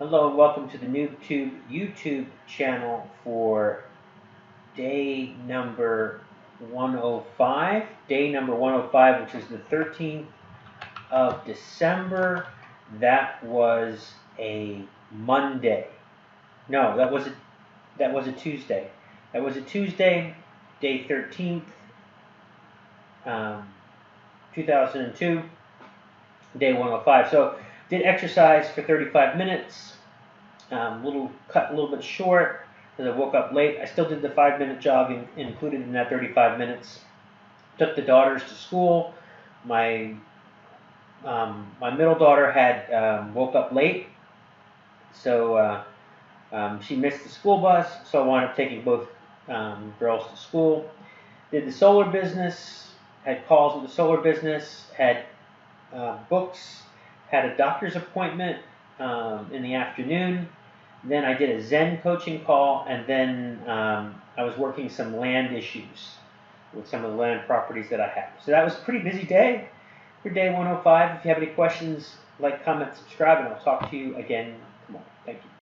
Hello and welcome to the NoobTube YouTube channel for day number 105. Day number 105, which is the 13th of December. That was a Monday. No, that was a Tuesday. That was a Tuesday, day 13th, 2002, day 105. So did exercise for 35 minutes. Cut a little bit short because I woke up late. I still did the 5-minute jog included in that 35 minutes. Took the daughters to school. My middle daughter had woke up late, so she missed the school bus. So I wound up taking both girls to school. Did the solar business. Had calls with the solar business. Had books. Had a doctor's appointment in the afternoon. Then I did a Zen coaching call, and then I was working some land issues with some of the land properties that I have. So that was a pretty busy day for day 105. If you have any questions, like, comment, subscribe, and I'll talk to you again tomorrow. Thank you.